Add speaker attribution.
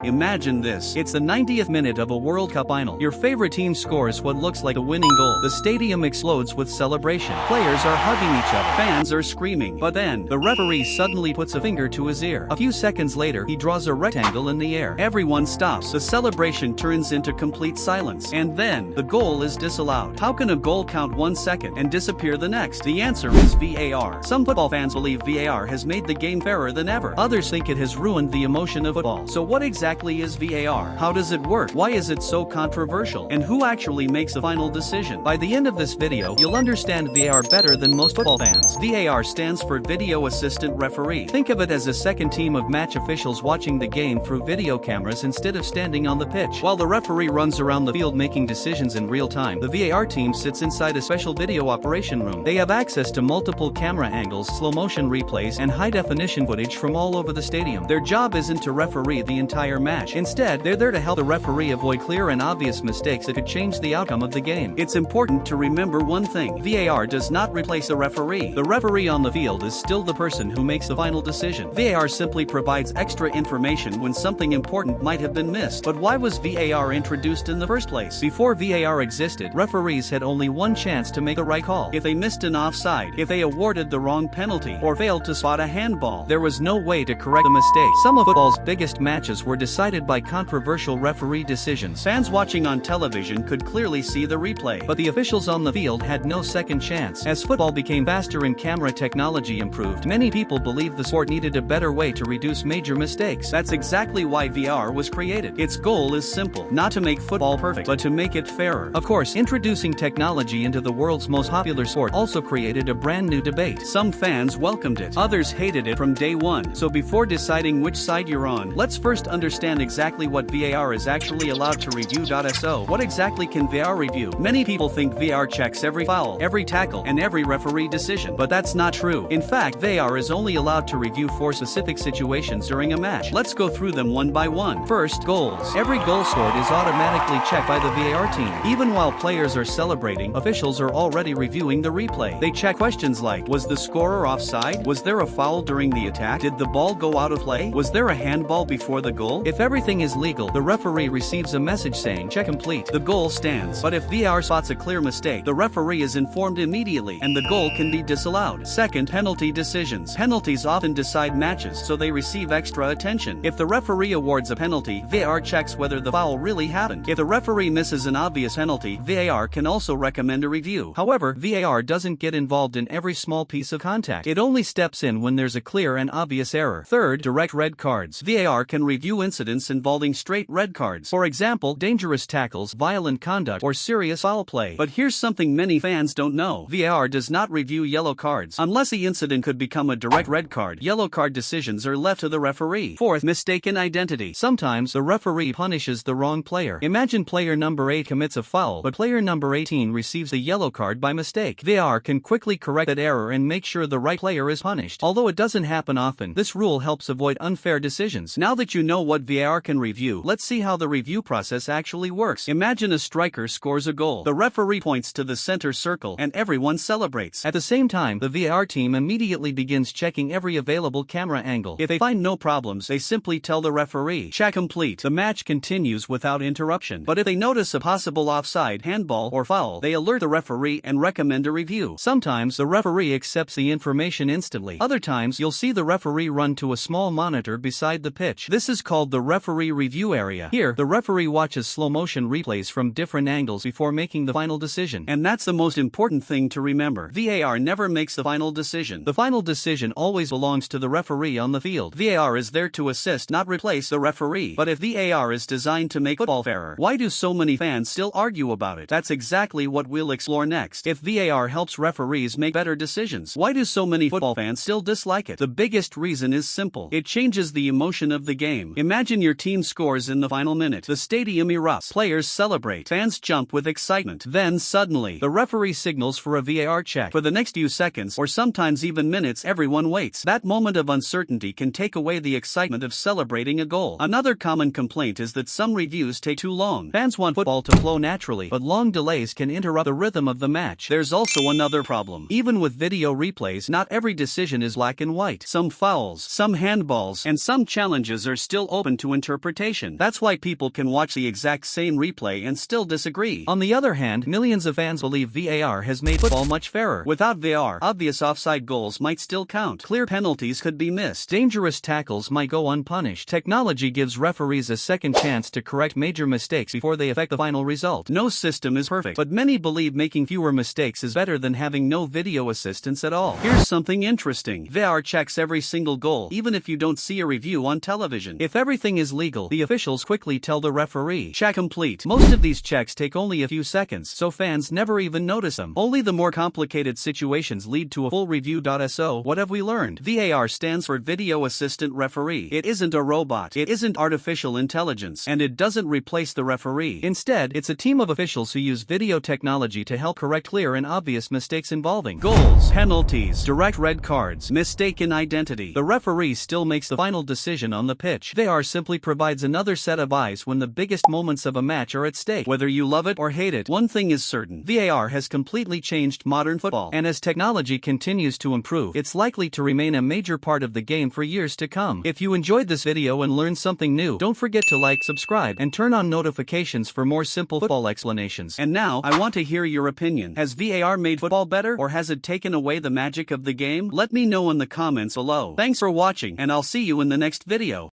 Speaker 1: Imagine this. It's the 90th minute of a World Cup final. Your favorite team scores what looks like a winning goal. The stadium explodes with celebration. Players are hugging each other. Fans are screaming. But then, the referee suddenly puts a finger to his ear. A few seconds later, he draws a rectangle in the air. Everyone stops. The celebration turns into complete silence. And then, the goal is disallowed. How can a goal count 1 second and disappear the next? The answer is VAR. Some football fans believe VAR has made the game fairer than ever. Others think it has ruined the emotion of football. So what exactly is VAR? How does it work? Why is it so controversial? And who actually makes the final decision? By the end of this video, you'll understand VAR better than most football fans. VAR stands for Video Assistant Referee. Think of it as a second team of match officials watching the game through video cameras instead of standing on the pitch. While the referee runs around the field making decisions in real time, the VAR team sits inside a special video operation room. They have access to multiple camera angles, slow-motion replays, and high-definition footage from all over the stadium. Their job isn't to referee the entire match. Instead, they're there to help the referee avoid clear and obvious mistakes that could change the outcome of the game. It's important to remember one thing: VAR does not replace a referee. The referee on the field is still the person who makes the final decision. VAR simply provides extra information when something important might have been missed. But why was VAR introduced in the first place? Before VAR existed, referees had only one chance to make the right call. If they missed an offside, if they awarded the wrong penalty, or failed to spot a handball, there was no way to correct the mistake. Some of football's biggest matches were decided by controversial referee decisions. Fans watching on television could clearly see the replay, but the officials on the field had no second chance. As football became faster and camera technology improved, many people believed the sport needed a better way to reduce major mistakes. That's exactly why VAR was created. Its goal is simple: not to make football perfect, but to make it fairer. Of course, introducing technology into the world's most popular sport also created a brand new debate. Some fans welcomed it, others hated it from day one. So before deciding which side you're on, let's first understand exactly what VAR is actually allowed to review. So, what exactly can VAR review? Many people think VAR checks every foul, every tackle, and every referee decision, but that's not true. In fact, VAR is only allowed to review 4 specific situations during a match. Let's go through them one by one. First, goals. Every goal scored is automatically checked by the VAR team. Even while players are celebrating, officials are already reviewing the replay. They check questions like: was the scorer offside? Was there a foul during the attack? Did the ball go out of play? Was there a handball before the goal? If everything is legal, the referee receives a message saying check complete. The goal stands. But if VAR spots a clear mistake, the referee is informed immediately, and the goal can be disallowed. Second, penalty decisions. Penalties often decide matches, so they receive extra attention. If the referee awards a penalty, VAR checks whether the foul really happened. If the referee misses an obvious penalty, VAR can also recommend a review. However, VAR doesn't get involved in every small piece of contact. It only steps in when there's a clear and obvious error. Third, direct red cards. VAR can review incidents involving straight red cards. For example, dangerous tackles, violent conduct, or serious foul play. But here's something many fans don't know: VAR does not review yellow cards. Unless the incident could become a direct red card, yellow card decisions are left to the referee. Fourth, mistaken identity. Sometimes the referee punishes the wrong player. Imagine player number 8 commits a foul, but player number 18 receives a yellow card by mistake. VAR can quickly correct that error and make sure the right player is punished. Although it doesn't happen often, this rule helps avoid unfair decisions. Now that you know what VAR can review, let's see how the review process actually works. Imagine a striker scores a goal. The referee points to the center circle, and everyone celebrates. At the same time, the VAR team immediately begins checking every available camera angle. If they find no problems, they simply tell the referee, check complete. The match continues without interruption. But if they notice a possible offside, handball, or foul, they alert the referee and recommend a review. Sometimes the referee accepts the information instantly. Other times, you'll see the referee run to a small monitor beside the pitch. This is called the referee review area. Here, the referee watches slow-motion replays from different angles before making the final decision. And that's the most important thing to remember: VAR never makes the final decision. The final decision always belongs to the referee on the field. VAR is there to assist, not replace the referee. But if VAR is designed to make football fairer, why do so many fans still argue about it? That's exactly what we'll explore next. If VAR helps referees make better decisions, why do so many football fans still dislike it? The biggest reason is simple: it changes the emotion of the game. Imagine your team scores in the final minute. The stadium erupts. Players celebrate. Fans jump with excitement. Then suddenly, the referee signals for a VAR check. For the next few seconds, or sometimes even minutes, everyone waits. That moment of uncertainty can take away the excitement of celebrating a goal. Another common complaint is that some reviews take too long. Fans want football to flow naturally, but long delays can interrupt the rhythm of the match. There's also another problem. Even with video replays, not every decision is black and white. Some fouls, some handballs, and some challenges are still open open to interpretation. That's why people can watch the exact same replay and still disagree. On the other hand, millions of fans believe VAR has made football much fairer. Without VAR, obvious offside goals might still count. Clear penalties could be missed. Dangerous tackles might go unpunished. Technology gives referees a second chance to correct major mistakes before they affect the final result. No system is perfect, but many believe making fewer mistakes is better than having no video assistance at all. Here's something interesting. VAR checks every single goal, even if you don't see a review on television. If everything is legal, the officials quickly tell the referee, "Check complete." Most of these checks take only a few seconds, so fans never even notice them. Only the more complicated situations lead to a full review. So, what have we learned? VAR stands for Video Assistant Referee. It isn't a robot, it isn't artificial intelligence, and it doesn't replace the referee. Instead, it's a team of officials who use video technology to help correct clear and obvious mistakes involving goals, penalties, direct red cards, mistaken identity. The referee still makes the final decision on the pitch. VAR simply provides another set of eyes when the biggest moments of a match are at stake. Whether you love it or hate it, one thing is certain: VAR has completely changed modern football, and as technology continues to improve, it's likely to remain a major part of the game for years to come. If you enjoyed this video and learned something new, don't forget to like, subscribe, and turn on notifications for more simple football explanations. And now, I want to hear your opinion. Has VAR made football better, or has it taken away the magic of the game? Let me know in the comments below. Thanks for watching, and I'll see you in the next video.